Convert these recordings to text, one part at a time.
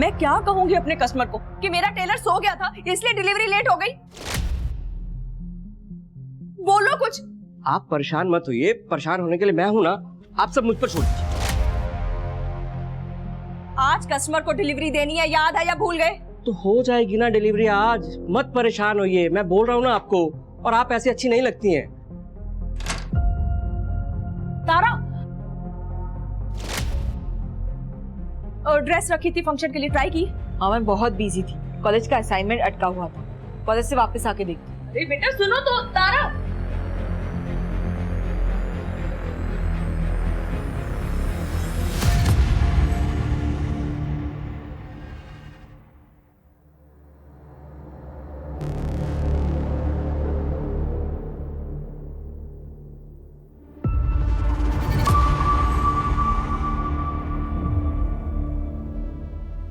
मैं क्या कहूंगी अपने कस्टमर को कि मेरा टेलर सो गया था इसलिए डिलीवरी लेट हो गई? बोलो कुछ। आप परेशान मत होइए, परेशान होने के लिए मैं हूं ना, आप सब मुझ पर छोड़ दीजिए। आज कस्टमर को डिलीवरी देनी है, याद है या भूल गए? तो हो जाएगी ना डिलीवरी आज, मत परेशान होइए, मैं बोल रहा हूँ ना आपको, और आप ऐसी अच्छी नहीं लगती हैं। तारा, ड्रेस रखी थी फंक्शन के लिए, ट्राई की? हाँ मैं बहुत बिजी थी, कॉलेज का असाइनमेंट अटका हुआ था, कॉलेज से वापस आके देखती। अरे बेटा सुनो तो। तारा,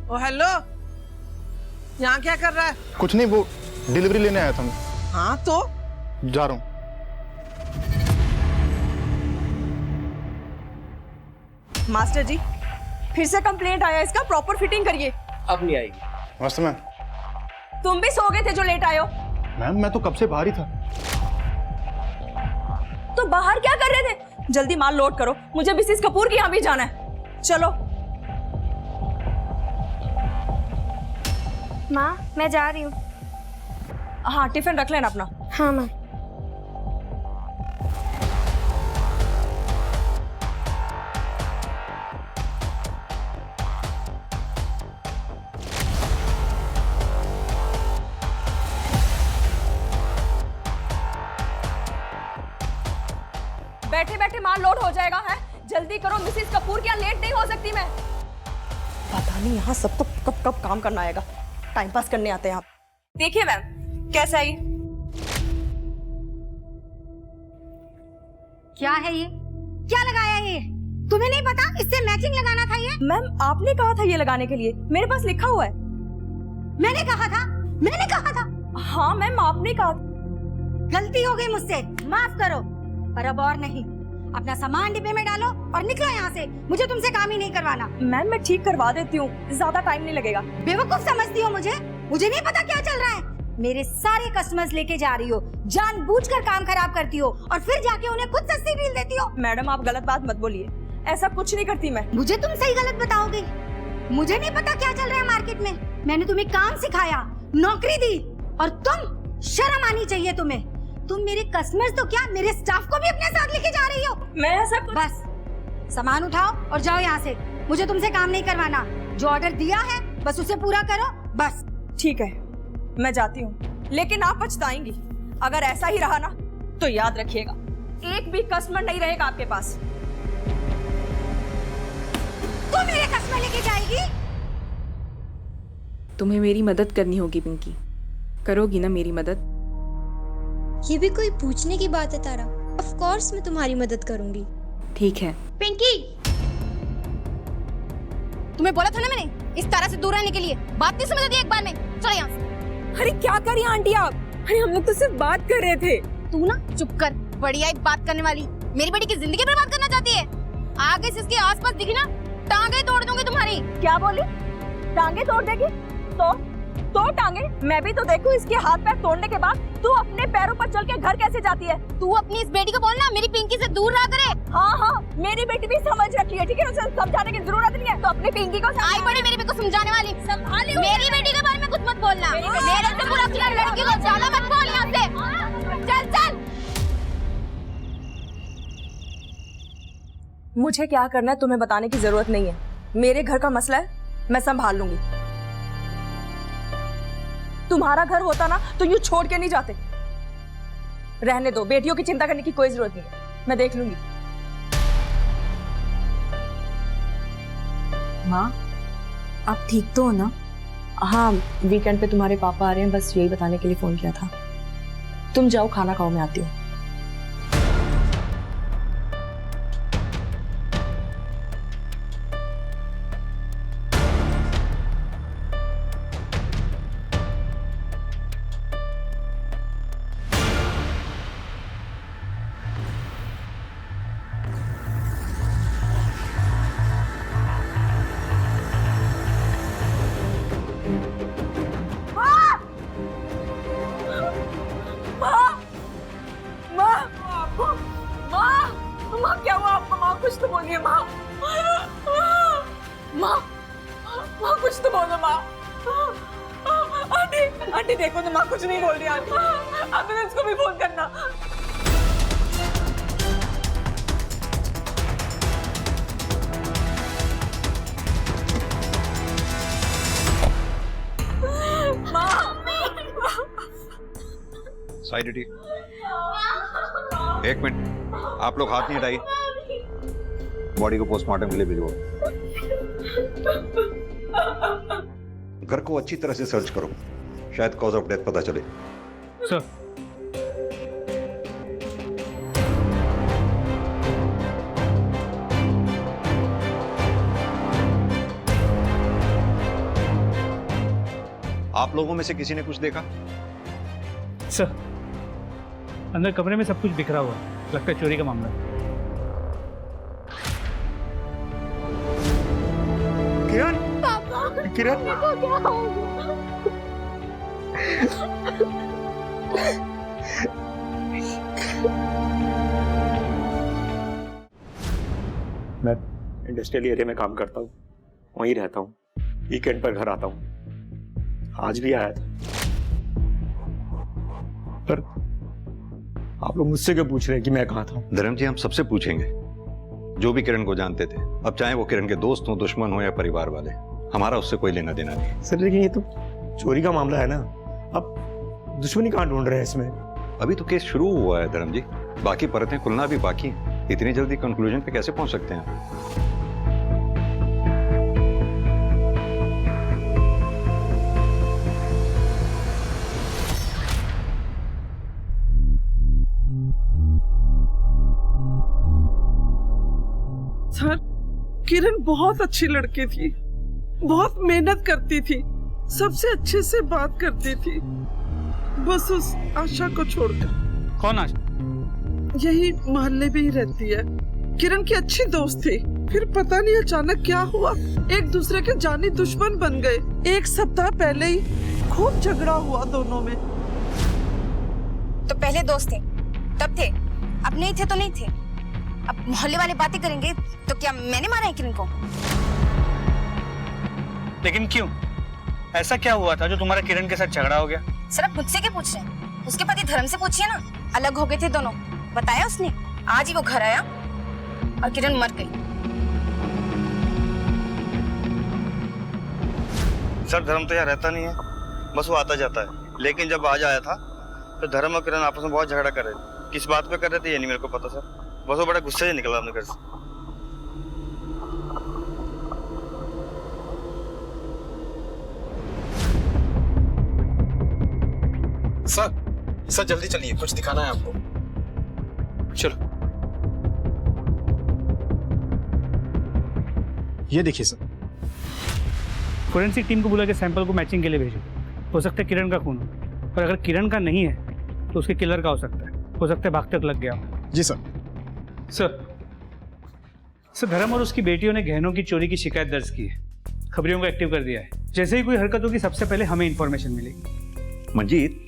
ओ हेलो, यहाँ क्या कर रहा है? कुछ नहीं, वो डिलीवरी लेने आया था मैं। हाँ तो जा रहा हूँ। मास्टर जी फिर से कंप्लेंट आया इसका, प्रॉपर फिटिंग करिए। अब नहीं आएगी। नमस्ते मैम। तुम भी सो गए थे जो लेट आए हो? मैम मैं तो कब से बाहर ही था। तो बाहर क्या कर रहे थे? जल्दी माल लोड करो, मुझे मिसेस कपूर के यहाँ भी जाना है। चलो। माँ मैं जा रही हूँ। हाँ टिफिन रख लेना अपना। हाँ माँ। बैठे बैठे माल लोड हो जाएगा है, जल्दी करो, मिसेस कपूर के यहाँ लेट नहीं हो सकती मैं। पता नहीं यहाँ सबको कब कब काम करना आएगा, टाइम पास करने आते हैं आप। देखिए मैम कैसा है ये? क्या है ये? क्या लगाया ये? तुम्हें नहीं पता इससे मैचिंग लगाना था ये? मैम आपने कहा था ये लगाने के लिए, मेरे पास लिखा हुआ है। मैंने कहा था, मैंने कहा था। हाँ मैम आपने कहा। गलती हो गई मुझसे, माफ करो, पर अब और नहीं। अपना सामान डिब्बे में डालो और निकलो यहाँ से, मुझे तुमसे काम ही नहीं करवाना। मैम मैं ठीक करवा देती हूँ, ज्यादा टाइम नहीं लगेगा। बेवकूफ समझती हो मुझे? मुझे नहीं पता क्या चल रहा है। मेरे सारे कस्टमर्स लेके जा रही हो, जानबूझकर काम खराब करती हो और फिर जाके उन्हें खुद सस्ती डील देती हो। मैडम आप गलत बात मत बोलिए, ऐसा कुछ नहीं करती मैं। मुझे तुम सही गलत बताओगे? मुझे नहीं पता क्या चल रहा है मार्केट में। मैंने तुम्हें काम सिखाया, नौकरी दी, और तुम, शर्म आनी चाहिए तुम्हें। तुम मेरे कस्टमर्स तो क्या, मेरे स्टाफ को भी अपने साथ लेके जा रही हो। मैं ऐसा बस सामान उठाओ और जाओ यहाँ से, मुझे तुमसे काम नहीं करवाना। जो ऑर्डर दिया है बस उसे पूरा करो, बस। ठीक है मैं जाती हूँ, लेकिन आप पछताएंगी। अगर ऐसा ही रहा ना तो याद रखिएगा, एक भी कस्टमर नहीं रहेगा आपके पास। तू मेरे कस्टमर लेके जाएगी? तुम्हें मेरी मदद करनी होगी पिंकी, करोगी ना मेरी मदद? ये भी कोई पूछने की बात है तारा? ऑफ कोर्स मैं तुम्हारी मदद करूंगी। ठीक है। पिंकी, तुम्हें बोला था ना मैंने इस तरह से दूर रहने के लिए, बात नहीं समझ रही एक बार में। चलो यहाँ से। अरे क्या करिए आंटी आप? अरे हम लोग तो सिर्फ बात कर रहे थे। तू ना चुप कर, बढ़िया एक बात करने वाली, मेरी बेटी की जिंदगी बर्बाद करना चाहती है। आगे से इसके आसपास दिखी ना, टांगे तोड़ दूंगी तुम्हारी। क्या बोली? टांगे तोड़ देगी? तो टांगे? मैं भी तो देखूं इसके हाथ पैर तोड़ने के बाद तू अपने पैरों पर चल के घर कैसे जाती है? तू अपनी इस बेटी को बोलना मेरी पिंकी से दूर रहा करे। हाँ मेरी बेटी भी समझ रखी है, ठीक है, उसे समझाने की जरूरत नहीं है। तो अपनी पिंकी को आई बड़ी मेरी बेटी को समझाने वाली। संभाली मेरी बेटी के बारे में कुछ मत बोलना, मेरे से बुरा किसी लड़की को ज्यादा मत बोल यहाँ से। चल चल। मुझे क्या करना है तुम्हें बताने की जरूरत नहीं है, मेरे घर का मसला है, मैं संभाल लूंगी। तुम्हारा घर होता ना तो यूं छोड़ के नहीं जाते। रहने दो, बेटियों की चिंता करने की कोई जरूरत नहीं है, मैं देख लूंगी। माँ आप ठीक तो हो ना? हाँ वीकेंड पे तुम्हारे पापा आ रहे हैं, बस यही बताने के लिए फोन किया था। तुम जाओ खाना खाओ, मैं आती हूँ। माँ माँ क्या हुआ आपको? माँ कुछ तो बोलिए माँ। माँ माँ कुछ तो बोलो माँ। आंटी आंटी देखो तो माँ कुछ नहीं बोल रही। आंटी एम्बुलेंस को भी फोन करना। साइड हटिए। एक मिनट, आप लोग हाथ नहीं हटाइए। बॉडी को पोस्टमार्टम के लिए भिजवाओ। घर को अच्छी तरह से सर्च करो, शायद कॉज ऑफ डेथ पता चले। सर आप लोगों में से किसी ने कुछ देखा? सर अंदर कमरे में सब कुछ बिखरा हुआ है, लगता है चोरी का मामला है। किरण, किरण, मैं इंडस्ट्रियल एरिया में काम करता हूँ, वहीं रहता हूँ, वीकेंड पर घर आता हूँ। आज भी आया था, पर आप लोग मुझसे क्यों पूछ रहे हैं कि मैं कहाँ था? धर्म जी, हम सबसे पूछेंगे जो भी किरण को जानते थे, अब चाहे वो किरण के दोस्त हो, दुश्मन हो या परिवार वाले, हमारा उससे कोई लेना देना नहीं। सर लेकिन ये तो चोरी का मामला है ना, अब दुश्मनी कहाँ ढूंढ रहे हैं इसमें? अभी तो केस शुरू हुआ है धर्म जी, बाकी परतें खुलना भी बाकी है। इतनी जल्दी कंक्लूजन पे कैसे पहुंच सकते हैं? सर, किरण बहुत अच्छी लड़की थी, बहुत मेहनत करती थी, सबसे अच्छे से बात करती थी, बस उस आशा को छोड़कर। कौन आशा? यही मोहल्ले में ही रहती है, किरण की अच्छी दोस्त थी। फिर पता नहीं अचानक क्या हुआ, एक दूसरे के जानी दुश्मन बन गए। एक सप्ताह पहले ही खूब झगड़ा हुआ दोनों में। तो पहले दोस्त थे तब थे, अब नहीं थे तो नहीं थे। अब मोहल्ले वाले बातें करेंगे तो क्या मैंने मारा है किरण को? लेकिन क्यों? ऐसा क्या हुआ था जो तुम्हारा किरण के साथ झगड़ा हो गया? सर आप मुझसे क्या पूछ रहे हैं? उसके पति धर्म से पूछिए ना। अलग हो गए थे दोनों, बताया उसने। आज ही वो घर आया और किरण मर गई। सर धर्म तो यहाँ रहता नहीं है, बस वो आता जाता है। लेकिन जब आज आया था तो धर्म और किरण आपस में बहुत झगड़ा कर रहे थे। किस बात पे कर रहे थे ये नहीं मेरे को पता सर, बस वो बड़ा गुस्से से निकला अपने घर से। सर जल्दी चलिए, कुछ दिखाना है आपको। चलो। ये देखिए सर, फोरेंसिक टीम को बुला के सैंपल को मैचिंग के लिए भेजो। हो सकता है किरण का खून हो, और अगर किरण का नहीं है तो उसके किलर का हो सकता है। हो सकता है भागते वक्त लग गया हो। जी सर। सर धर्म और उसकी बेटियों ने गहनों की चोरी की शिकायत दर्ज की है, खबरियों को एक्टिव कर दिया है। जैसे ही कोई हरकत होगी सबसे पहले हमें इंफॉर्मेशन मिलेगी। मंजीत,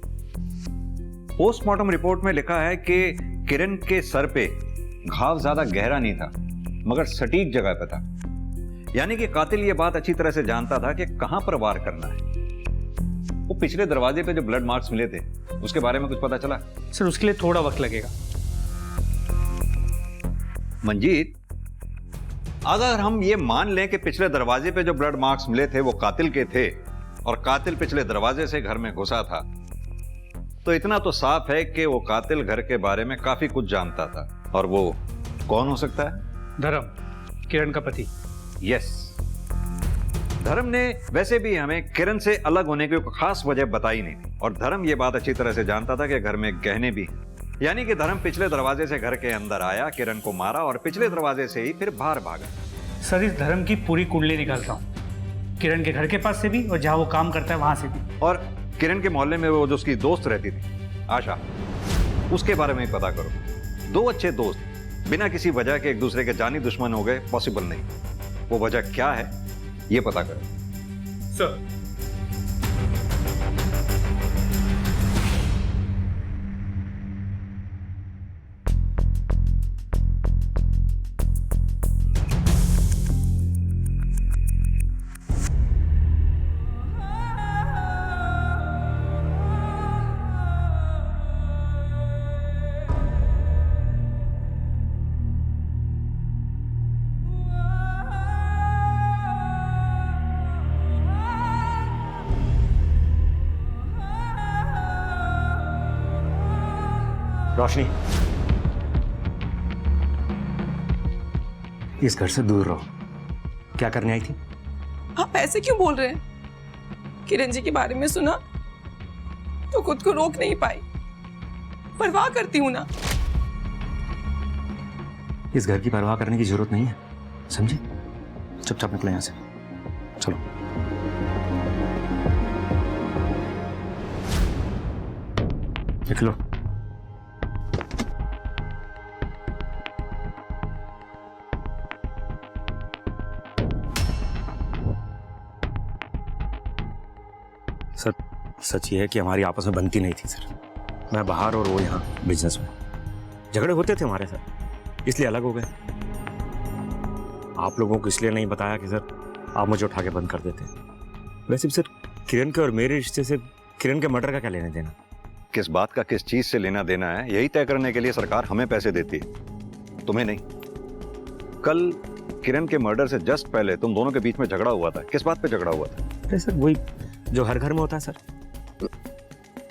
पोस्टमार्टम रिपोर्ट में लिखा है कि किरण के सर पे घाव ज्यादा गहरा नहीं था, मगर सटीक जगह पे था। यानी कि कातिल ये बात अच्छी तरह से जानता था कि कहां पर वार करना है। वो पिछले दरवाजे पे जो ब्लड मार्क्स मिले थे उसके बारे में कुछ पता चला? सर उसके लिए थोड़ा वक्त लगेगा। मंजीत, अगर हम ये मान लें कि पिछले दरवाजे पे जो ब्लड मार्क्स मिले थे वो कातिल के थे और कातिल पिछले दरवाजे से घर में घुसा था, तो इतना तो साफ है कि वो कातिल घर के बारे में काफी कुछ जानता था। और वो कौन हो सकता है? धर्म, किरण का पति। यस, धर्म ने वैसे भी हमें किरण से अलग होने की कोई खास वजह बताई नहीं थी, और धर्म ये बात अच्छी तरह से जानता था कि घर में गहने भी हैं। यानी कि धर्म पिछले दरवाजे से घर के अंदर आया, किरण को मारा और पिछले दरवाजे से ही फिर बाहर भागा। सर इस धर्म की पूरी कुंडली निकालता हूँ, किरण के घर के पास से भी और जहाँ वो काम करता है वहां से भी। और किरण के मोहल्ले में वो जो उसकी दोस्त रहती थी आशा, उसके बारे में पता करो। दो अच्छे दोस्त बिना किसी वजह के एक दूसरे के जानी दुश्मन हो गए, पॉसिबल नहीं। वो वजह क्या है ये पता करो। सर रोशनी, इस घर से दूर रहो। क्या करने आई थी? आप ऐसे क्यों बोल रहे हैं? किरण जी के बारे में सुना तो खुद को रोक नहीं पाई। परवाह करती हूँ ना। इस घर की परवाह करने की जरूरत नहीं है, समझे? चुपचाप निकले यहाँ से। चलो। निकलो। सर, सच ये है कि हमारी आपस में बनती नहीं थी सर। मैं बाहर और वो यहाँ बिजनेस में। झगड़े होते थे हमारे सर, इसलिए अलग हो गए। आप लोगों को इसलिए नहीं बताया कि सर आप मुझे उठा के बंद कर देते। वैसे भी सर, किरण के और मेरे रिश्ते से किरण के मर्डर का क्या लेना देना? किस बात का किस चीज से लेना देना है, यही तय करने के लिए सरकार हमें पैसे देती है, तुम्हें नहीं। कल किरण के मर्डर से जस्ट पहले तुम दोनों के बीच में झगड़ा हुआ था। किस बात पे झगड़ा हुआ था? अरे सर, वही जो हर घर में होता है सर,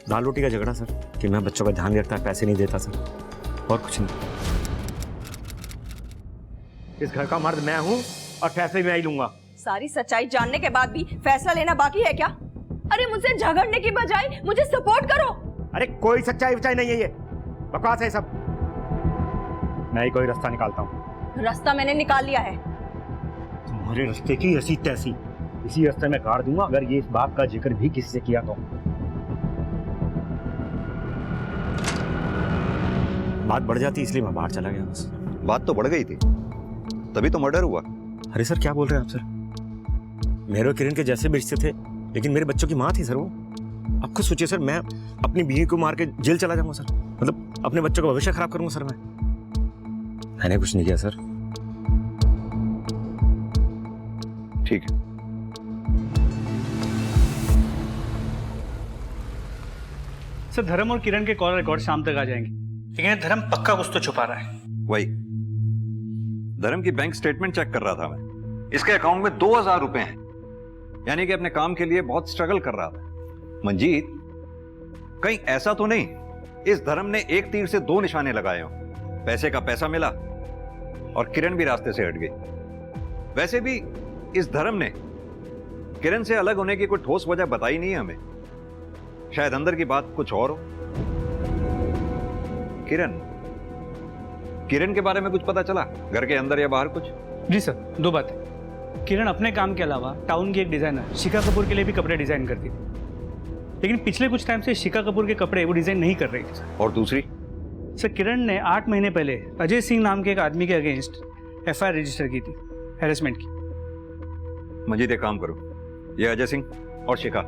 दाल रोटी का झगड़ा सर, कि मैं बच्चों का ध्यान रखता है, पैसे नहीं देता सर, और कुछ नहीं। इस घर का मर्द मैं हूं और फैसले मैं ही लूंगा। सारी सच्चाई जानने के बाद भी फैसला लेना बाकी है क्या? अरे मुझसे झगड़ने की बजाय मुझे सपोर्ट करो। अरे कोई सच्चाई विचाई नहीं है, ये बकवास है सब। मैं ही कोई रास्ता निकालता हूँ। रास्ता मैंने निकाल लिया है। तुम्हारे रास्ते की ऐसी तैसी इसी रास्ते में काट दूंगा अगर ये इस बात का जिक्र भी किसी से किया तो। बात बढ़ जाती इसलिए मैं बाहर चला गया बस। बात तो बढ़ गई थी, तभी तो मर्डर हुआ। अरे सर, क्या बोल रहे हैं आप सर? मेरे और किरण के जैसे भी रिश्ते थे, लेकिन मेरे बच्चों की माँ थी सर वो। आप खुद सोचिए सर, मैं अपनी बीवी को मार के जेल चला जाऊंगा सर? मतलब अपने बच्चों का भविष्य खराब करूंगा सर मैंने कुछ नहीं किया सर। ठीक है, सर धर्म और किरण के कॉल रिकॉर्ड शाम तक आ जाएंगे, लेकिन धर्म पक्का कुछ तो छुपा रहा है। वही धर्म की बैंक स्टेटमेंट चेक कर रहा था मैं। इसके अकाउंट में 2000 रुपए हैं, यानी कि अपने काम के लिए बहुत स्ट्रगल कर रहा था। मंजीत, कहीं ऐसा तो नहीं इस धर्म ने एक तीर से 2 निशाने लगाए हों? पैसे का पैसा मिला और किरण भी रास्ते से हट गई। वैसे भी इस धर्म ने किरण से अलग होने की कोई ठोस वजह बताई नहीं है हमें। शायद अंदर की बात कुछ और हो। किरण के बारे में कुछ पता चला? घर के अंदर या बाहर कुछ? जी सर, 2 बातें। किरण अपने काम के अलावा टाउन की एक डिजाइनर शिखा कपूर के लिए भी कपड़े डिजाइन करती थी, लेकिन पिछले कुछ टाइम से शिखा कपूर के कपड़े वो डिजाइन नहीं कर रही थी सर। और दूसरी? सर, किरण ने 8 महीने पहले अजय सिंह नाम के एक आदमी के अगेंस्ट FIR रजिस्टर की थी, हैरेसमेंट की। मंजीत, एक काम करो, ये अजय सिंह और शिखा,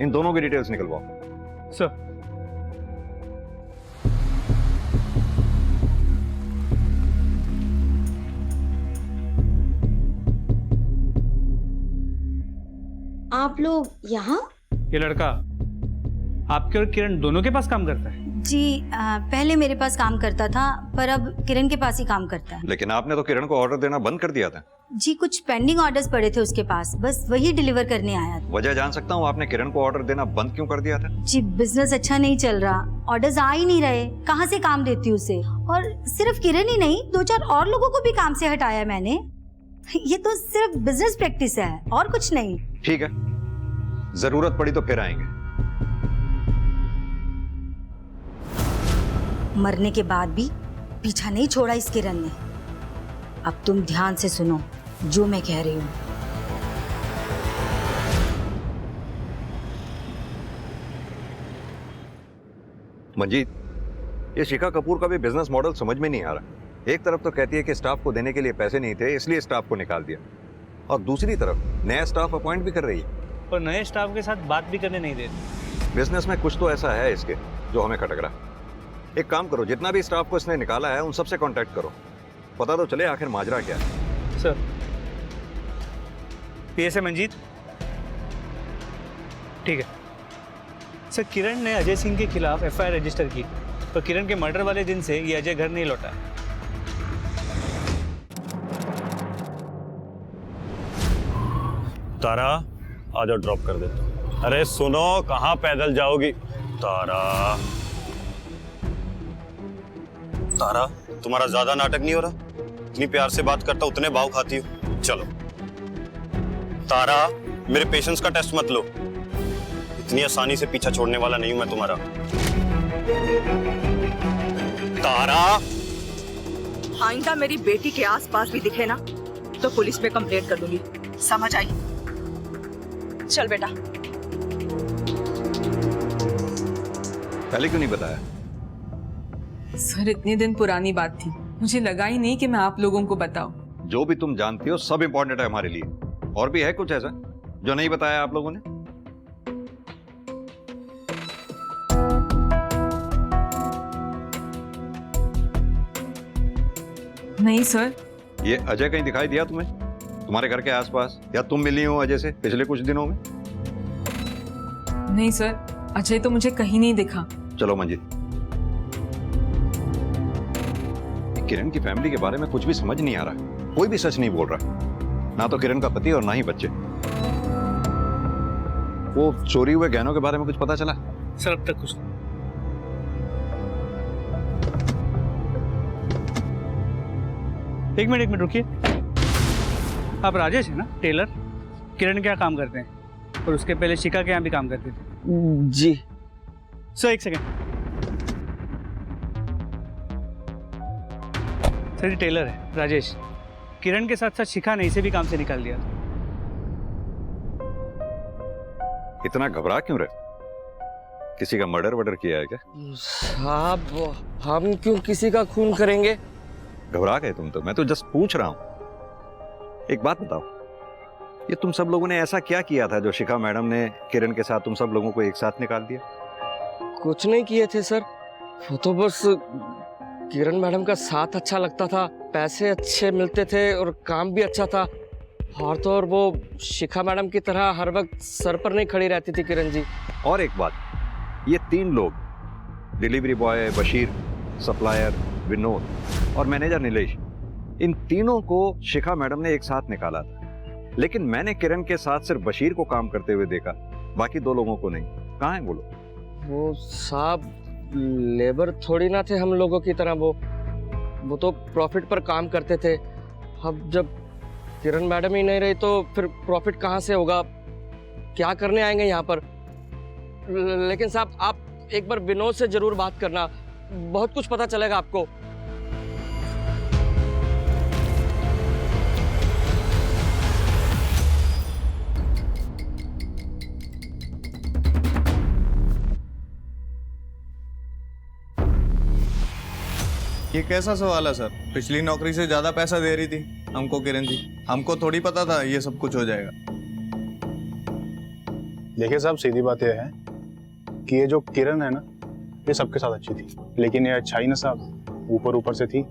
इन दोनों की डिटेल्स निकलवाओ। सर, आप लोग यहाँ? ये लड़का आपके और किरण दोनों के पास काम करता है? जी, पहले मेरे पास काम करता था, पर अब किरण के पास ही काम करता है। लेकिन आपने तो किरण को ऑर्डर देना बंद कर दिया था। जी, कुछ पेंडिंग ऑर्डर्स पड़े थे उसके पास, बस वही डिलीवर करने आया था। वजह जान सकता हूँ आपने किरण को ऑर्डर देना बंद क्यों कर दिया था? जी, बिजनेस अच्छा नहीं चल रहा, ऑर्डर्स आ ही नहीं रहे, कहाँ से काम देती उसे। और सिर्फ किरण ही नहीं, 2-4 और लोगों को भी काम से हटाया मैंने। ये तो सिर्फ बिजनेस प्रैक्टिस है और कुछ नहीं। ठीक है, जरूरत पड़ी तो फिर आएंगे। मरने के बाद भी पीछा नहीं छोड़ा इस किरण ने। अब तुम ध्यान से सुनो जो मैं कह रही हूँ। मंजीत, ये शिखा कपूर का भी बिजनेस मॉडल समझ में नहीं आ रहा। एक तरफ तो कहती है कि स्टाफ को देने के लिए पैसे नहीं थे, इसलिए स्टाफ को निकाल दिया, और दूसरी तरफ नया स्टाफ अपॉइंट भी कर रही है और नए स्टाफ के साथ बात भी करने नहीं देती। बिजनेस में कुछ तो ऐसा है इसके जो हमें खटक रहा। एक काम करो, जितना भी स्टाफ को इसने निकाला है उन सबसे कांटेक्ट करो, पता तो चले आखिर माजरा क्या है। Sir, PSA Manjeet. ठीक है सर, किरण ने अजय सिंह के खिलाफ FIR रजिस्टर की, तो किरण के मर्डर वाले दिन से ये अजय घर नहीं लौटा। तारा, आ जाओ, ड्रॉप कर देता। अरे सुनो, कहाँ पैदल जाओगी? तारा, तारा, तुम्हारा ज्यादा नाटक नहीं हो रहा? इतनी प्यार से बात करता उतने भाव खाती हो। चलो तारा, मेरे पेशेंस का टेस्ट मत लो। इतनी आसानी से पीछा छोड़ने वाला नहीं हूं मैं तुम्हारा। तारा, आइंदा मेरी बेटी के आसपास भी दिखे ना तो पुलिस में कंप्लेंट कर दूंगी, समझ आई? चल बेटा। पहले क्यों नहीं बताया? सर इतने दिन पुरानी बात थी, मुझे लगा ही नहीं कि मैं आप लोगों को बताऊं। जो भी तुम जानती हो सब इंपॉर्टेंट है हमारे लिए। और भी है कुछ ऐसा जो नहीं बताया आप लोगों ने? नहीं सर। ये अजय कहीं दिखाई दिया तुम्हें तुम्हारे घर के आसपास, या तुम मिली हो अजय से पिछले कुछ दिनों में? नहीं सर, अजय तो मुझे कहीं नहीं दिखा। चलो मंजित, किरण की फैमिली के बारे में कुछ भी समझ नहीं आ रहा। कोई भी सच नहीं बोल रहा, ना तो किरण का पति और ना ही बच्चे। वो चोरी हुए गहनों के बारे में कुछ पता चला? सर अब तक कुछ नहीं। एक मिनट रुकिए। आप राजेश है ना, टेलर? किरण क्या काम करते हैं? और उसके पहले शिखा के यहाँ भी काम करते थे? जी सर एक सेकेंड। सर ये टेलर है राजेश। किरण के साथ साथ शिखा ने इसे भी काम से निकाल दिया। इतना घबरा क्यों रहे? किसी का मर्डर किया है क्या? साहब, हम क्यों किसी का खून करेंगे? घबरा गए तुम तो? मैं तो जस्ट पूछ रहा हूं। एक बात बताओ, ये तुम सब लोगों ने ऐसा क्या किया था जो शिखा मैडम ने किरण के साथ तुम सब लोगों को एक साथ निकाल दिया? कुछ नहीं किए थे सर, वो तो बस किरण मैडम का साथ अच्छा लगता था, पैसे अच्छे मिलते थे और काम भी अच्छा था। और तो और वो शिखा मैडम की तरह हर वक्त सर पर नहीं खड़ी रहती थी किरण जी। और एक बात, ये तीन लोग, delivery boy Bashir, supplier Vinod और मैनेजर नीलेश, इन तीनों को शिखा मैडम ने एक साथ निकाला था। लेकिन मैंने किरण के साथ सिर्फ बशीर को काम करते हुए देखा, बाकी दो लोगों को नहीं। कहाँ है बोलो? वो साहब लेबर थोड़ी ना थे हम लोगों की तरह। वो तो प्रॉफिट पर काम करते थे। अब जब किरण मैडम ही नहीं रही तो फिर प्रॉफिट कहाँ से होगा? क्या करने आएंगे यहाँ पर? लेकिन साहब आप एक बार विनोद से जरूर बात करना, बहुत कुछ पता चलेगा आपको। ये कैसा सवाल है सर? पिछली नौकरी से ज्यादा पैसा दे रही थी हमको किरण जी। हमको थोड़ी पता था ये सब कुछ हो जाएगा। देखिए साहब, सीधी बात यह है कि ये जो किरण है ना, ये सबके साथ अच्छी थी, लेकिन ये अच्छाई ना साहब ऊपर ऊपर से थी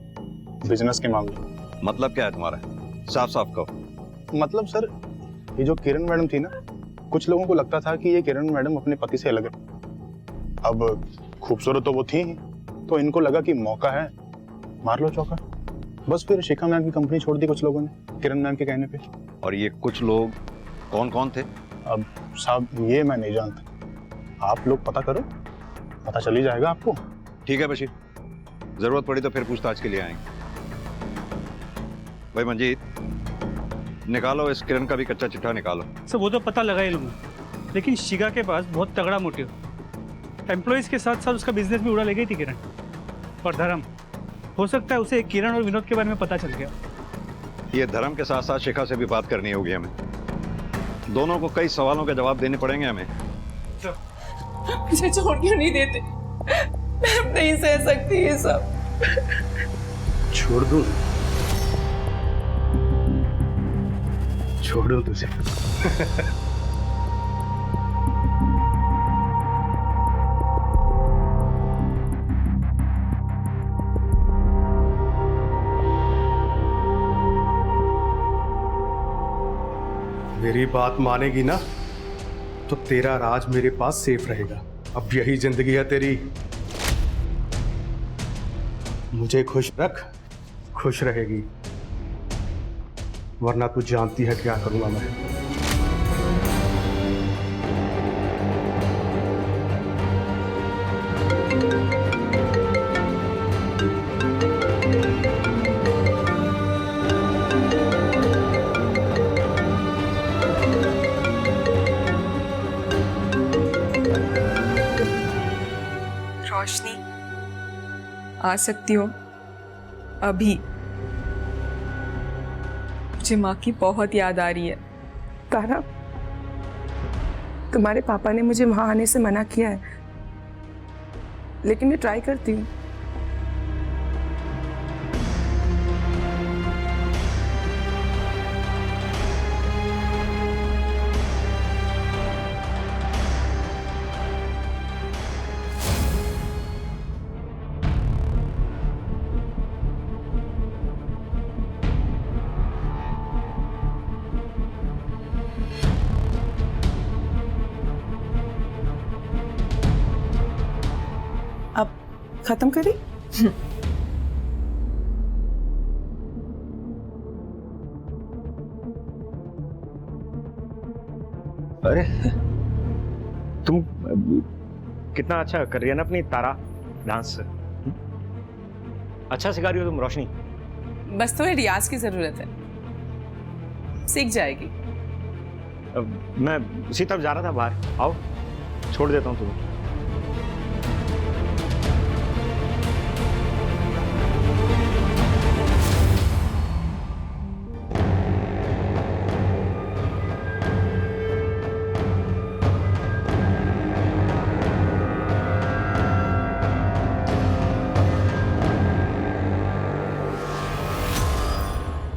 बिजनेस के मामले। मतलब क्या है तुम्हारा? साफ साफ कहो। मतलब सर, ये जो किरण मैडम थी ना, कुछ लोगों को लगता था कि ये किरण मैडम अपने पति से अलग है। अब खूबसूरत तो वो थी ही, तो इनको लगा कि मौका है, मार लो चौका। बस फिर शिखा मैम की कंपनी छोड़ दी कुछ लोगों ने किरण मैम के कहने पे। और ये कुछ लोग कौन कौन थे? अब साहब ये मैं नहीं जानता, आप लोग पता करो, पता चल ही जाएगा आपको। ठीक है बशीर, जरूरत पड़ी तो फिर पूछताछ के लिए आएंगे। भाई मंजीत, निकालो इस किरण का भी कच्चा चिट्ठा निकालो। सर वो तो पता लगा ही लूंगा, लेकिन शिखा के पास बहुत तगड़ा मोटिव, एम्प्लॉइज के साथ साथ उसका बिजनेस भी उड़ा ले गई थी किरण। और धर्म, हो सकता है उसे किरण और विनोद के बारे में पता चल गया। ये धर्म के साथ साथ शिखा से भी बात करनी होगी हमें। दोनों को कई सवालों के जवाब देने पड़ेंगे हमें। मुझे छोड़ क्यों नहीं देते? मैं अब नहीं सह सकती ये सब। छोड़ दूं? छोड़ दूं तुझे? मेरी बात मानेगी ना तो तेरा राज मेरे पास सेफ रहेगा। अब यही जिंदगी है तेरी। मुझे खुश रख, खुश रहेगी, वरना तू जानती है क्या करूंगा मैं। आ सकती हो अभी? मुझे माँ की बहुत याद आ रही है। तारा, तुम्हारे पापा ने मुझे वहां आने से मना किया है, लेकिन मैं ट्राई करती हूँ। अब खत्म करें? अरे तुम कितना अच्छा कर रही है ना अपनी तारा डांस। अच्छा सिखा रही हो तुम रोशनी। बस थोड़े रियाज की जरूरत है, सीख जाएगी। मैं उसी तरफ जा रहा था बाहर, आओ छोड़ देता हूँ तुम्हें।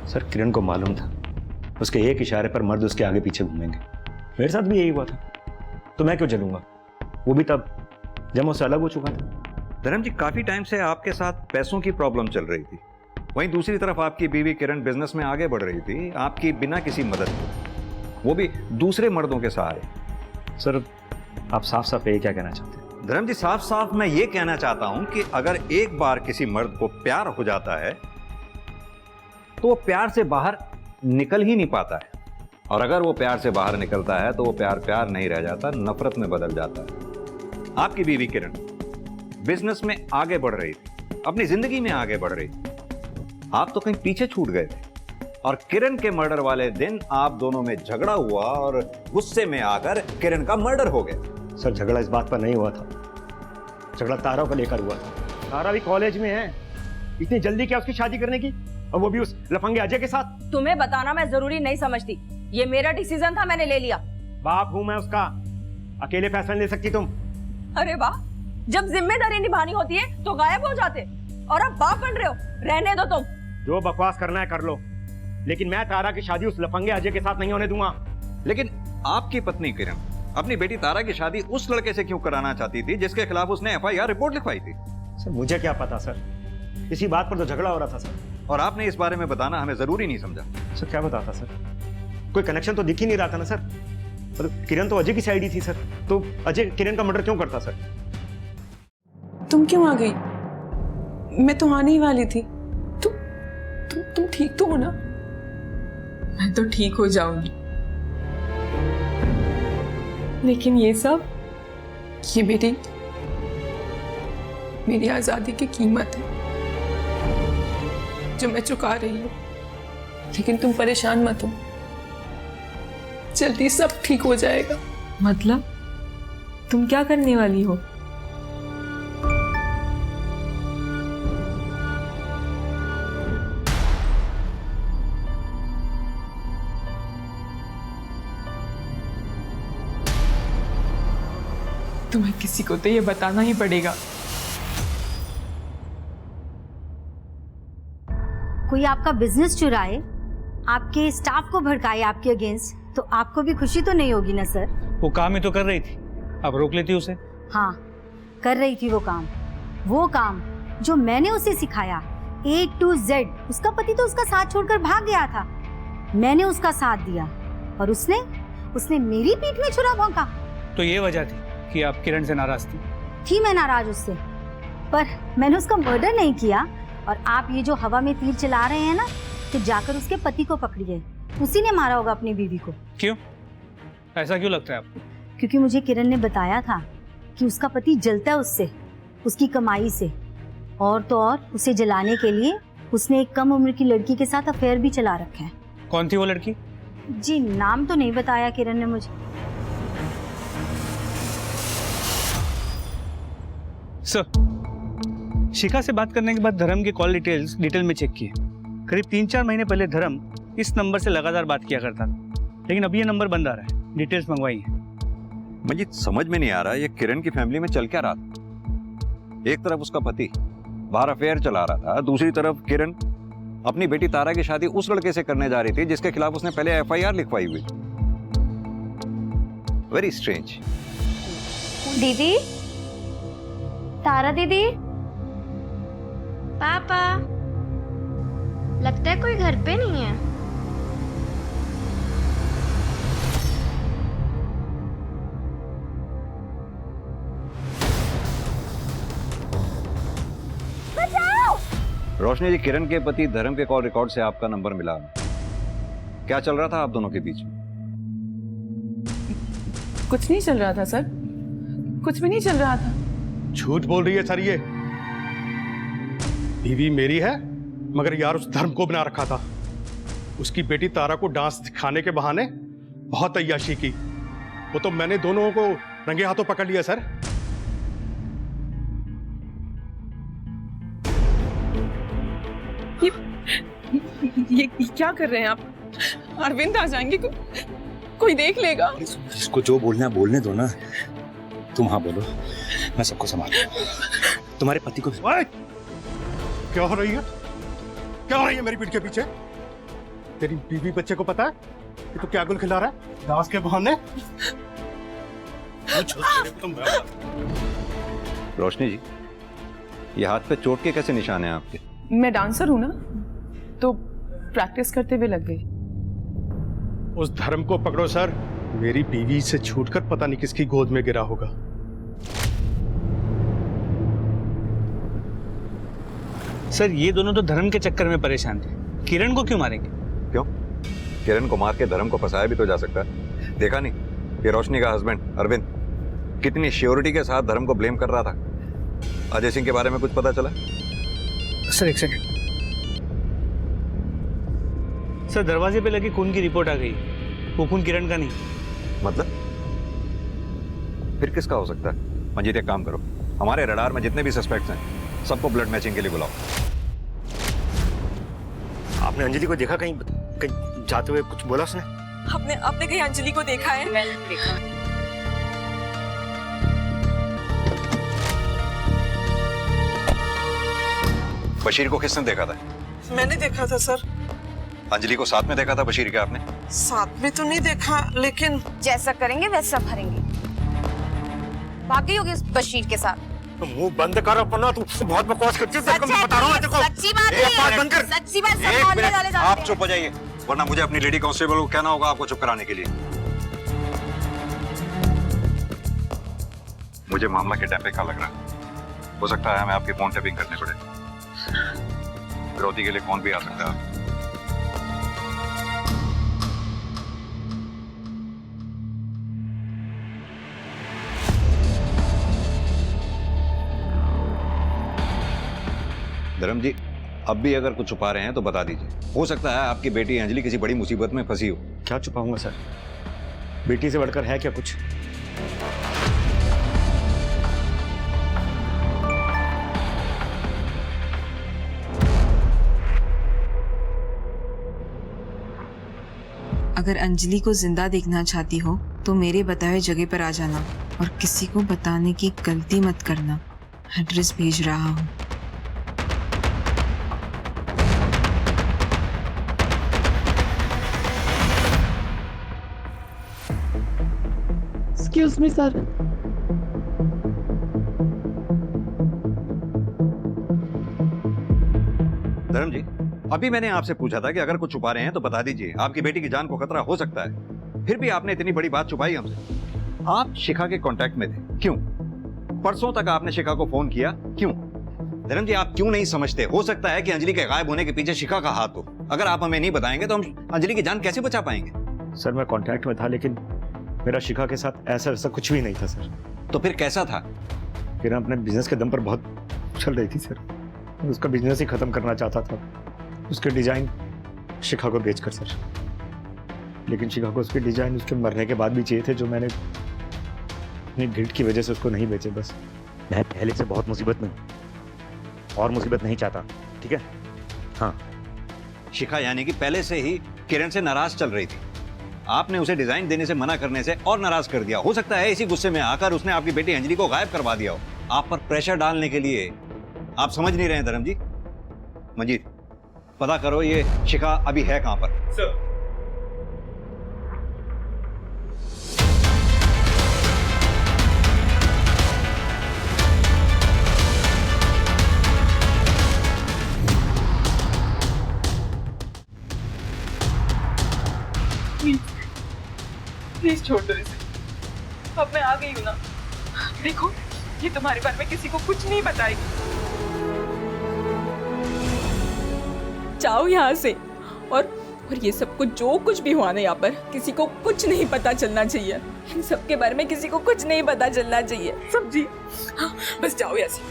सर किरण को मालूम था उसके एक इशारे पर मर्द उसके आगे पीछे घूमेंगे। मेरे साथ भी यही हुआ था, तो मैं क्यों चलूंगा? वो भी तब जब मुझसे अलग हो चुका था। धर्म जी, काफी टाइम से आपके साथ पैसों की प्रॉब्लम चल रही थी, वहीं दूसरी तरफ आपकी बीवी किरण बिजनेस में आगे बढ़ रही थी, आपकी बिना किसी मदद के, वो भी दूसरे मर्दों के सहारे। सर आप साफ साफ ये क्या कहना चाहते हैं? धर्म जी, साफ साफ मैं ये कहना चाहता हूं कि अगर एक बार किसी मर्द को प्यार हो जाता है तो वो प्यार से बाहर निकल ही नहीं पाता है, और अगर वो प्यार से बाहर निकलता है तो वो प्यार प्यार नहीं रह जाता, नफरत में बदल जाता है। आपकी बीवी किरण बिजनेस में आगे बढ़ रही थी, अपनी जिंदगी में आगे बढ़ रही थी, आप तो कहीं पीछे छूट गए थे, और किरण के मर्डर वाले दिन आप दोनों में झगड़ा हुआ और गुस्से में आकर किरण का मर्डर हो गया। सर झगड़ा इस बात पर नहीं हुआ था, झगड़ा तारा को लेकर हुआ था। तारा भी कॉलेज में है, इतनी जल्दी क्या उसकी शादी करने की, और वो भी उस लफंगे अजय के साथ? तुम्हें बताना मैं जरूरी नहीं समझती, ये मेरा डिसीजन था, मैंने ले लिया। बाप हूं मैं उसका, अकेले फैसला ले सकती तुम? अरे वाह, जब जिम्मेदारी निभानी होती है तो गायब हो जाते, और अब बाप बन रहे हो। रहने दो तुम, जो बकवास करना है कर लो, लेकिन मैं तारा की शादी उस लफंगे अजय के साथ नहीं होने दूंगा। लेकिन आपकी पत्नी किरण अपनी बेटी तारा की शादी उस लड़के से क्यों कराना चाहती थी जिसके खिलाफ उसने FIR रिपोर्ट लिखवाई थी? सर मुझे क्या पता सर, इसी बात पर तो झगड़ा हो रहा था सर। और आपने इस बारे में बताना हमें जरूरी नहीं समझा। सर क्या बताता सर, कोई कनेक्शन तो दिख ही नहीं रहा था ना सर। और किरण तो अजय की साइड ही थी सर, तो अजय किरण का मर्डर क्यों करता सर? तुम क्यों आ गई? मैं तो आने ही वाली थी। तुम ठीक तो हो ना? मैं तो ठीक हो जाऊंगी, लेकिन ये सब, ये मेरी आजादी की कीमत है जो मैं चुका रही हूँ। लेकिन तुम परेशान मत हो, जल्दी सब ठीक हो जाएगा। मतलब तुम क्या करने वाली हो? तुम्हें किसी को तो ये बताना ही पड़ेगा। कोई आपका बिजनेस चुराए, आपके स्टाफ को भड़काए आपके अगेंस्ट, तो आपको भी खुशी तो नहीं होगी ना सर? वो काम ही तो कर रही थी, अब रोक लेती उसे। हाँ, कर रही थी वो काम जो मैंने उसे सिखाया A to Z। उसका पति तो उसका साथ छोड़कर भाग गया था, मैंने उसका साथ दिया, और उसने मेरी पीठ में छुरा भौंका। तो ये वजह थी कि आप किरण से नाराज थी? मैं नाराज उससे, पर मैंने उसका मर्डर नहीं किया। और आप ये जो हवा में तीर चला रहे हैं ना, तो जाकर उसके पति को पकड़िए, उसी ने मारा होगा अपनी बीवी को। क्यों? ऐसा क्यों लगता है आपको? क्योंकि मुझे किरण ने बताया था कि उसका पति जलता है उससे, उसकी कमाई से, और तो और उसे जलाने के लिए उसने एक कम उम्र की लड़की के साथ अफेयर भी चला रखा है। कौन थी वो लड़की? जी नाम तो नहीं बताया किरण ने मुझे। सर शिखा से बात करने के बाद धर्म के कॉल डिटेल में चेक किए। करीब 3-4 महीने पहले धर्म इस नंबर से लगातार बात किया करता था, लेकिन अब ये नंबर बंद आ रहा है। डिटेल्स मंगवाई है। मुझे समझ में नहीं आ रहा ये किरण की फैमिली में चल क्या रहा था। एक तरफ उसका पति बाहर अफेयर चला रहा था, दूसरी तरफ किरण अपनी बेटी तारा की शादी उस लड़के से करने जा रही थी जिसके खिलाफ उसने पहले FIR लिखवाई हुई। Very strange. दीदी, तारा दीदी, पापा, लगता है कोई घर पे नहीं है। रोशनी जी, किरण के पति धर्म के कॉल रिकॉर्ड से आपका नंबर मिला। क्या चल रहा था आप दोनों के बीच? कुछ नहीं चल रहा था सर, कुछ भी नहीं चल रहा था। झूठ बोल रही है सर ये। बीवी मेरी है, मगर यार उस धर्म को बना रखा था। उसकी बेटी तारा को डांस दिखाने के बहाने बहुत अय्याशी की। वो तो मैंने दोनों को रंगे हाथों पकड़ लिया सर। ये क्या कर रहे हैं आप? अरविंद आ जाएंगे, कोई देख लेगा। इसको जो बोलना है बोलने दो ना। तुम हाँ बोलो, मैं सबको संभाल। तुम्हारे पति को क्या हो रही है? क्या हो रही है मेरी पीठ के पीछे? तेरी बीवी बच्चे को पता है कि तू क्या गुल खिला रहा है डांस के बहाने? रोशनी जी, ये हाथ पे चोट के कैसे निशान हैं आपके? मैं डांसर हूं ना, तो प्रैक्टिस करते हुए लग गई। उस धर्म को पकड़ो सर। मेरी बीवी से छूटकर पता नहीं किसकी गोद में गिरा होगा। सर ये दोनों तो धर्म के चक्कर में परेशान थे, किरण को क्यों मारेंगे? क्यों? किरण को मार के धर्म को फंसाया भी तो जा सकता है। देखा नहीं ये रोशनी का हस्बैंड अरविंद कितनी श्योरिटी के साथ धर्म को ब्लेम कर रहा था। अजय सिंह के बारे में कुछ पता चला? सर एक सेकंड। सर दरवाजे पे लगी खून की रिपोर्ट आ गई। वो खून किरण का नहीं। मतलब फिर किसका हो सकता है? मंजीत एक काम करो, हमारे रडार में जितने भी सस्पेक्ट्स हैं सबको ब्लड मैचिंग के लिए बुलाओ। आपने अंजलि को देखा कहीं जाते हुए? कुछ बोला उसने? आपने कहीं अंजलि को देखा है? मैंने देखा। बशीर को किसने देखा था? मैंने देखा था सर। अंजलि को साथ में देखा था बशीर के आपने? साथ में तो नहीं देखा, लेकिन जैसा करेंगे वैसा भरेंगे। भाग गई होगी उस बशीर के साथ। तो मुंह बंद कर अपना, तू बहुत बकवास करती है। देखो मैं बता रहा हूं, देखो सच्ची बात है, बंद कर। सच्ची बात सब मानने वाले जानते हैं। आप चुप हो जाइए, वरना मुझे अपनी लेडी कांस्टेबल को कहना होगा आपको चुप कराने के लिए। मुझे मामला किडनैपिंग का लग रहा है। हो सकता है हमें आपकी फोन टैपिंग करनी पड़े। विरोधी के लिए कौन भी आ सकता है। धर्म जी, अब भी अगर कुछ छुपा रहे हैं तो बता दीजिए। हो सकता है आपकी बेटी अंजलि किसी बड़ी मुसीबत में फंसी हो। क्या छुपाऊंगा सर? बेटी से बढ़कर है क्या कुछ? अगर अंजलि को जिंदा देखना चाहती हो तो मेरे बताए जगह पर आ जाना और किसी को बताने की गलती मत करना। एड्रेस भेज रहा हूँ। Excuse me, sir. धर्म जी, अभी मैंने आपसे पूछा था कि अगर कुछ छुपा रहे हैं तो बता दीजिए। आपकी बेटी की जान को खतरा हो सकता है, फिर भी आपने इतनी बड़ी बात छुपाई हमसे। आप शिखा के कांटेक्ट में थे, क्यों? परसों तक आपने शिखा को फोन किया, क्यों? धर्म जी, आप क्यों नहीं समझते? हो सकता है कि अंजलि के गायब होने के पीछे शिखा का हाथ हो। अगर आप हमें नहीं बताएंगे तो हम अंजलि की जान कैसे बचा पाएंगे? सर मैं कांटेक्ट में था, लेकिन मेरा शिखा के साथ ऐसा वैसा कुछ भी नहीं था सर। तो फिर कैसा था? किरण अपने बिजनेस के दम पर बहुत चल रही थी सर। उसका बिजनेस ही खत्म करना चाहता था, उसके डिजाइन शिखा को बेचकर सर। लेकिन शिखा को उसके डिजाइन उसके मरने के बाद भी चाहिए थे, जो मैंने अपनी गिल्ट की वजह से उसको नहीं बेचे। बस मैं पहले से बहुत मुसीबत में हूं। और मुसीबत नहीं चाहता, ठीक है? हाँ। शिखा यानी कि पहले से ही किरण से नाराज चल रही थी, आपने उसे डिजाइन देने से मना करने से और नाराज कर दिया। हो सकता है इसी गुस्से में आकर उसने आपकी बेटी अंजलि को गायब करवा दिया हो, आप पर प्रेशर डालने के लिए। आप समझ नहीं रहे हैं धर्म जी। मंजीत, पता करो ये शिखा अभी है कहां पर। सर प्लीज छोड़ दो इसे। अब मैं आ गई हूँ ना, देखो ये तुम्हारे बारे में किसी को कुछ नहीं बताएगी। जाओ यहाँ से, और ये सब कुछ जो कुछ भी हुआ ना यहाँ पर, किसी को कुछ नहीं पता चलना चाहिए। इन सब के बारे में किसी को कुछ नहीं पता चलना चाहिए, समझी? हाँ, बस जाओ यहाँ से,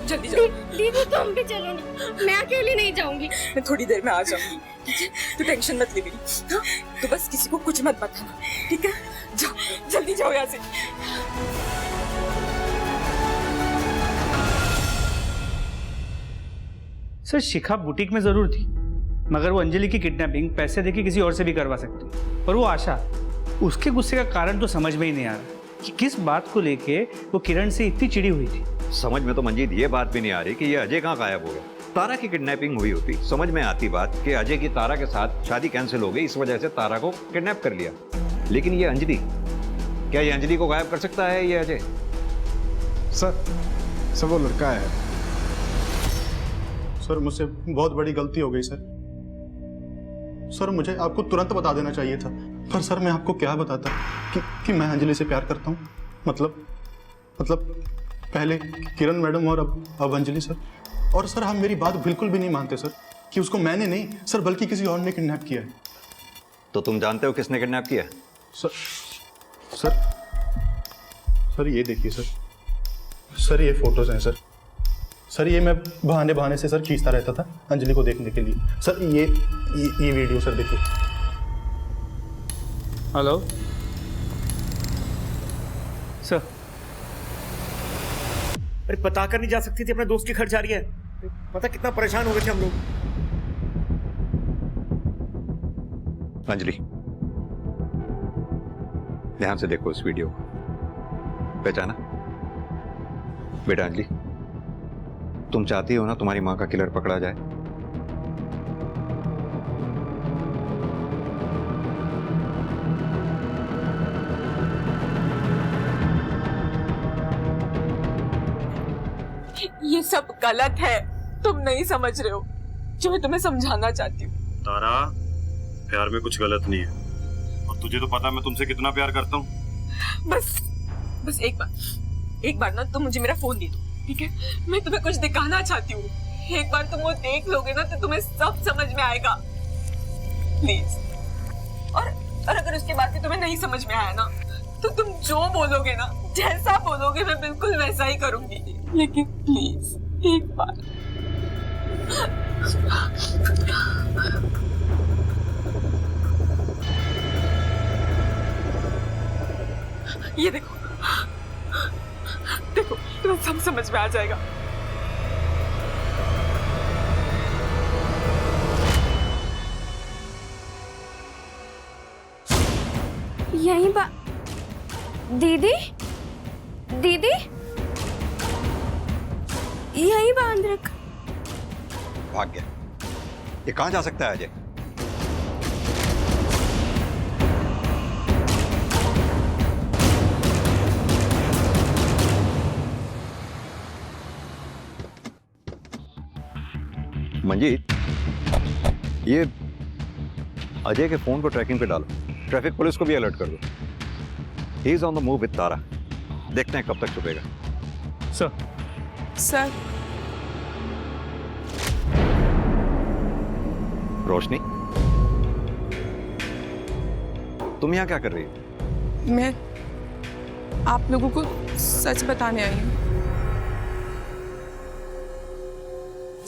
जल्दी जाओ। दीदी तुम भी चलो ना, मैं अकेली नहीं जाऊंगी। मैं थोड़ी देर में आ जाऊंगी, ठीक है? तू टेंशन मत ले मेरी, हाँ? तो बस किसी को कुछ मत बताना, ठीक है? जाओ, जल्दी जाओ यहाँ से। सर शिखा बुटीक में जरूर थी, मगर वो अंजलि की किडनैपिंग पैसे देके किसी और से भी करवा सकती। और वो आशा, उसके गुस्से का कारण तो समझ में ही नहीं आ रहा कि किस बात को लेके वो किरण से इतनी चिड़ी हुई थी। समझ में तो मंजीत ये बात भी नहीं आ रही कि ये अजय कहाँ गायब हो गया। तारा की किडनैपिंग हुई होती, समझ में आती बात कि अजय की तारा के साथ शादी कैंसिल हो गई, इस वजह से तारा को किडनैप कर लिया। लेकिन ये अंजलि, क्या ये अंजलि को गायब कर सकता है ये अजय? सर वो लड़का है सर, मुझसे बहुत बड़ी गलती हो गई सर, मुझे आपको तुरंत बता देना चाहिए था। पर सर मैं आपको क्या बताता कि मैं अंजलि से प्यार करता हूँ। मतलब पहले किरण मैडम और अब अंजलि सर। और सर हम मेरी बात बिल्कुल भी नहीं मानते सर, कि उसको मैंने नहीं सर बल्कि किसी और ने किडनैप किया है। तो तुम जानते हो किसने किडनैप किया? सर ये देखिए सर ये फोटोज हैं सर ये मैं बहाने से सर खींचता रहता था अंजलि को देखने के लिए। सर ये वीडियो सर देखिए। Hello sir. अरे पता कर नहीं जा सकती थी अपने दोस्त के घर जा रही है? पता कितना परेशान हो गए थे हम लोग। अंजलि ध्यान से देखो इस वीडियो को, पहचाना? बेटा अंजलि, तुम चाहती हो ना तुम्हारी मां का किलर पकड़ा जाए? ये सब गलत है, तुम नहीं समझ रहे हो जो मैं तुम्हें समझाना चाहती हूँ। तारा, प्यार में कुछ गलत नहीं है, और तुझे तो पता है मैं तुमसे कितना प्यार करता हूँ। बस एक बार ना तुम मुझे मेरा फोन दे दो, ठीक है? मैं तुम्हें कुछ दिखाना चाहती हूँ। एक बार तुम वो देख लोगे ना तो तुम्हें सब समझ में आएगा, प्लीज। और अगर उसके बाद भी तुम्हें नहीं समझ में आया ना, तो तुम जो बोलोगे ना, जैसा बोलोगे मैं बिल्कुल वैसा ही करूंगी। लेकिन प्लीज एक बार। ये देखो तुम्हें सब समझ में आ जाएगा। यहीं दीदी यहीं बांध रख। भाग गया। ये कहां जा सकता है अजय? मंजीत, ये अजय के फोन को ट्रैकिंग पे डालो, ट्रैफिक पुलिस को भी अलर्ट कर दो। He is on the move with Tara. देखते हैं कब तक छुपेगा। सर रोशनी, तुम यहाँ क्या कर रही हो? मैं आप लोगों को सच बताने आई हूँ।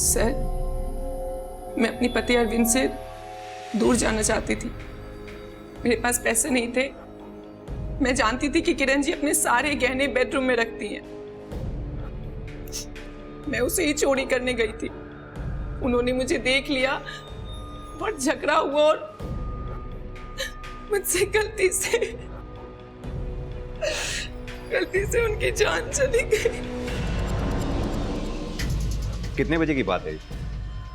सर, मैं अपने पति अरविंद से दूर जाना चाहती थी। मेरे पास पैसे नहीं थे। मैं जानती थी कि किरण जी अपने सारे गहने बेडरूम में रखती हैं। मैं उसे ही चोरी करने गई थी। उन्होंने मुझे देख लिया और झगड़ा हुआ और मुझसे गलती से उनकी जान चली गई। कितने बजे की बात है?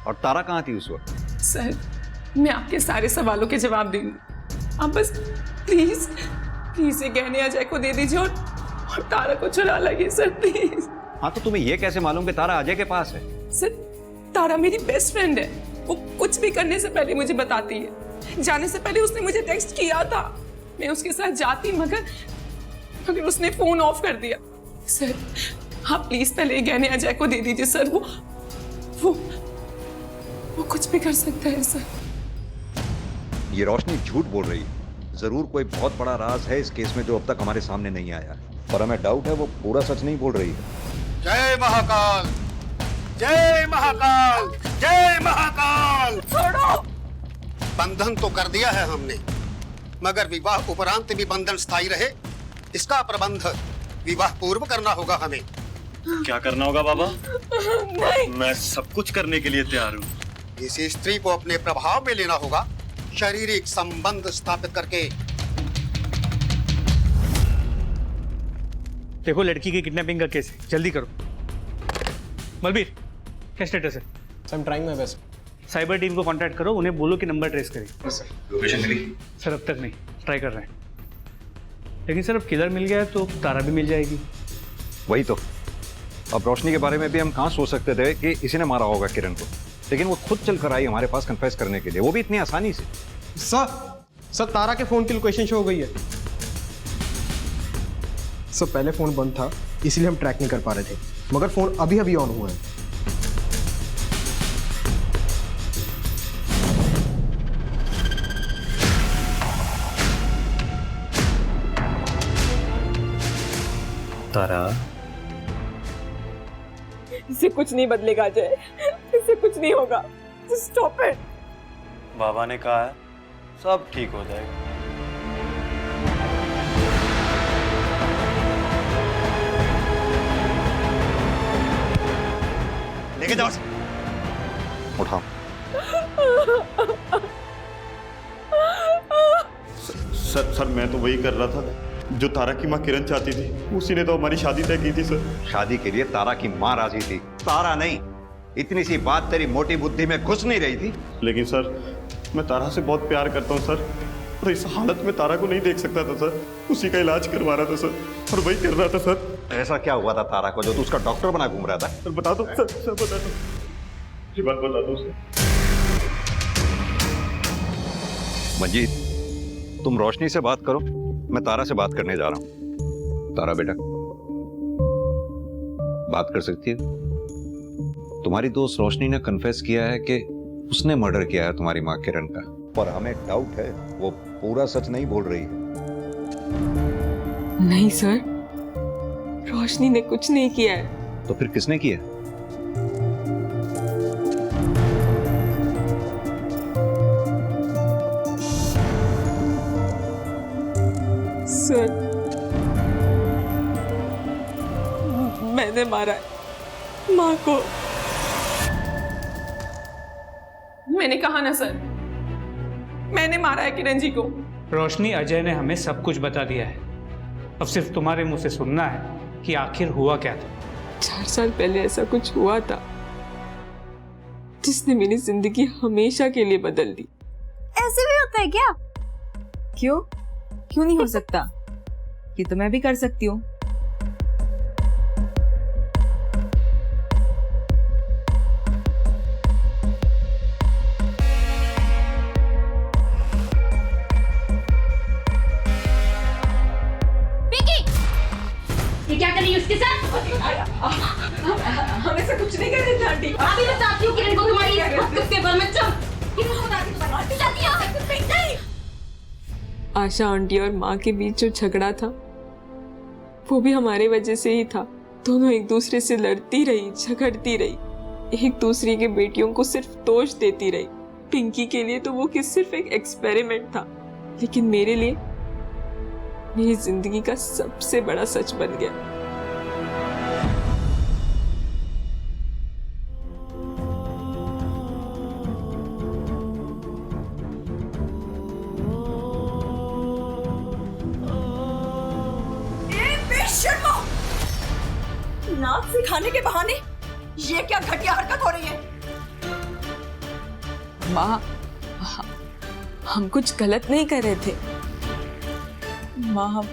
और तारा कहाँ थी उस वक्त? सर, मैं आपके सारे सवालों के जवाब दूंगी। आप बस प्लीज ये गहने अजय को दे दीजिए और तारा को चुरा लाइए सर, प्लीज। हाँ, तो तुम्हें ये कैसे मालूम कि तारा अजय के पास है? सर, तारा मेरी बेस्ट फ्रेंड है। वो कुछ भी करने से पहले मुझे बताती है। जाने से पहले उसने मुझे टेक्स्ट किया था, मैं उसके साथ जाती, मगर उसने फोन ऑफ कर दिया। सर, आप प्लीज पहले गहने अजय को दे दीजिए सर। वो कुछ भी कर सकता है सर। ये रोशनी झूठ बोल रही है। जरूर कोई बहुत बड़ा राज है इस केस में जो अब तक हमारे सामने नहीं आया है, और हमें डाउट है वो पूरा सच नहीं बोल रही है। जय महाकाल, जय महाकाल, जय महाकाल। छोड़ो। बंधन तो कर दिया है हमने, मगर विवाह उपरांत भी बंधन स्थायी रहे, इसका प्रबंध विवाह पूर्व करना होगा हमें। क्या करना होगा बाबा? नहीं। मैं सब कुछ करने के लिए तैयार हूँ। इस स्त्री को अपने प्रभाव में लेना होगा, शारीरिक संबंध स्थापित करके। देखो, लड़की की किडनैपिंग का केस है, जल्दी करो। मलबीर, क्या स्टेटस है? Sir, I am trying my best. Cyber team को कांटेक्ट करो, उन्हें बोलो कि नंबर ट्रेस करें। Yes sir. लोकेशन मिली? सर, अब तक नहीं, ट्राई कर रहे हैं। लेकिन सर, अब किलर मिल गया तो तारा भी मिल जाएगी। वही तो। अब रोशनी के बारे में भी हम कहाँ सोच सकते थे कि इसी ने मारा होगा किरण को, लेकिन वो खुद चल कर आई हमारे पास कन्फेस करने के लिए, वो भी इतनी आसानी से। सर, तारा के फोन की लोकेशन शो हो गई है। सर, पहले फोन बंद था इसलिए हम ट्रैक नहीं कर पा रहे थे, मगर फोन अभी अभी ऑन हुआ है। तारा, इससे कुछ नहीं बदलेगा अजय, इससे कुछ नहीं होगा। Stop it. बाबा ने कहा है सब ठीक हो जाएगा। लेके जाओ। उठाओ। सर, मैं तो वही कर रहा था जो तारा की माँ किरण चाहती थी। उसी ने तो हमारी शादी तय की थी सर। शादी के लिए तारा की माँ राजी थी, तारा नहीं। इतनी सी बात तेरी मोटी बुद्धि में घुस नहीं रही थी। लेकिन सर, मैं तारा से बहुत प्यार करता हूँ सर, और इस हालत में तारा को नहीं देख सकता था सर। उसी का इलाज करवा रहा था सर, और वही कर रहा था सर। ऐसा क्या हुआ था तारा को जो तू उसका डॉक्टर बना घूम रहा था? सर, बता दो सर, बता दो, ये बात बता दो सर। मंजीत, तुम रोशनी से बात करो, मैं तारा से बात करने जा रहा हूँ। तारा बेटा, बात कर सकती है? तुम्हारी दोस्त रोशनी ने कन्फेस किया है कि उसने मर्डर किया है तुम्हारी माँ किरण का, पर हमें डाउट है वो पूरा सच नहीं बोल रही है। नहीं सर, रोशनी ने कुछ नहीं किया है। तो फिर किसने किया? सर, मैंने मारा है माँ को। मैंने कहा ना सर, मैंने मारा है किरण जी को। रोशनी, अजय ने हमें सब कुछ बता दिया है, अब सिर्फ तुम्हारे मुंह से सुनना है कि आखिर हुआ क्या था। 4 साल पहले ऐसा कुछ हुआ था जिसने मेरी जिंदगी हमेशा के लिए बदल दी। ऐसे भी होता है क्या? क्यों नहीं हो सकता? ये तो मैं भी कर सकती हूँ। ये क्या कर रही है उसके साथ? हम ऐसा कुछ नहीं कर रहे थे आंटी। अभी बताती हूँ किरण को तुम्हारी कुत्ते पर मैं आशा आंटी और माँ के बीच जो झगड़ा था वो भी हमारे वजह से ही था। दोनों एक दूसरे से लड़ती रही, झगड़ती रही, एक दूसरे के बेटियों को सिर्फ दोष देती रही। पिंकी के लिए तो वो सिर्फ एक एक्सपेरिमेंट था, लेकिन मेरे लिए मेरी जिंदगी का सबसे बड़ा सच बन गया। डांस सिखाने के बहाने ये क्या घटिया हरकत हो रही है? माँ, हम कुछ गलत नहीं कर रहे थे माँ, हम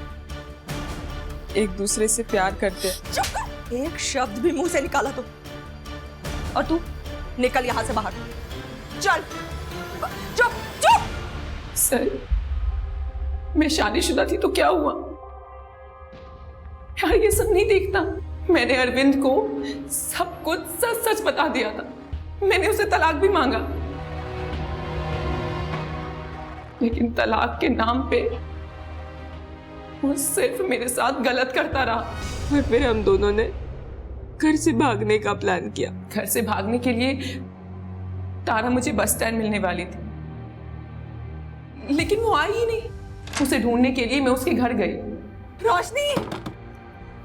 एक दूसरे से प्यार करते हैं। चुप कर, एक शब्द भी मुंह से निकाला तो। और तू निकल यहां से बाहर, चल। चुप चुप। सर, मैं शादीशुदा थी तो क्या हुआ यार, ये सब नहीं देखता। मैंने अरविंद को सब कुछ सच सच बता दिया था। मैंने उसे तलाक भी मांगा, लेकिन तलाक के नाम पे वो सिर्फ मेरे साथ गलत करता रहा। और फिर हम दोनों ने घर से भागने का प्लान किया। घर से भागने के लिए तारा मुझे बस स्टैंड मिलने वाली थी, लेकिन वो आई ही नहीं। उसे ढूंढने के लिए मैं उसके घर गई। रोशनी,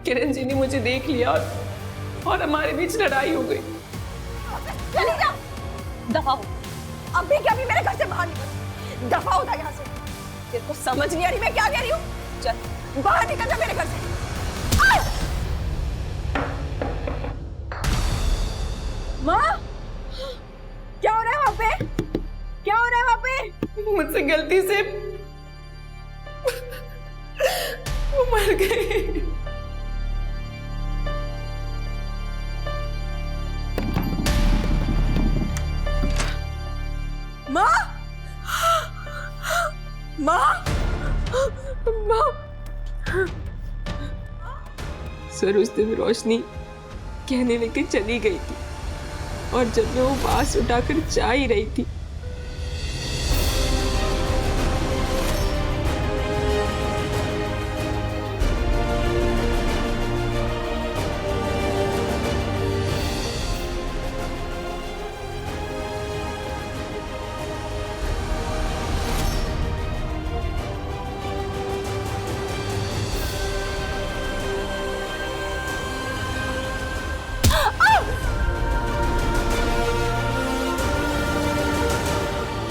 किरण जी ने मुझे देख लिया और हमारे बीच लड़ाई हो गई। चली जा, दफा हो। अभी क्या भी मेरे घर से बाहर निकल, दफा होता यहाँ से। तेरे को समझ नहीं आ रही मैं क्या कह रही हूँ? चल बाहर निकल जा मेरे घर से। माँ, क्या हो रहा है वहां पे? क्या हो रहा है वहां पे? मुझसे गलती से वो मर गई। माँ, माँ, माँ। सर, उस दिन रोशनी कहने लेके चली गई थी, और जब मैं वो बांस उठाकर जा ही रही थी,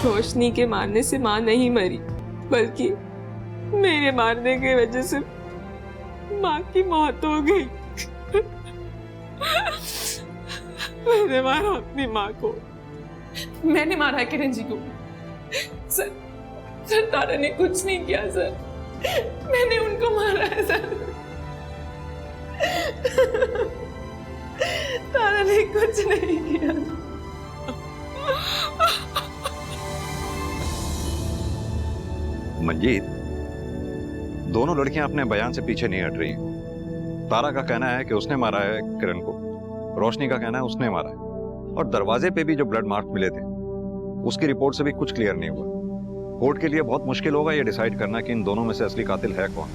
रोशनी के मारने से माँ नहीं मरी, बल्कि मेरे मारने की वजह से माँ की मौत हो गई। मैंने मारा अपनी माँ को। मैंने मारा है किरण जी को। सर, तारा ने कुछ नहीं किया सर, मैंने उनको मारा है सर। तारा ने कुछ नहीं किया। मंजीत, दोनों लड़कियां अपने बयान से पीछे नहीं हट रही हैं। तारा का कहना है कि उसने मारा है किरण को, रोशनी का कहना है उसने मारा है, और दरवाजे पे भी जो ब्लड मार्क मिले थे उसकी रिपोर्ट से भी कुछ क्लियर नहीं हुआ। कोर्ट के लिए बहुत मुश्किल होगा ये डिसाइड करना कि इन दोनों में से असली कातिल है कौन।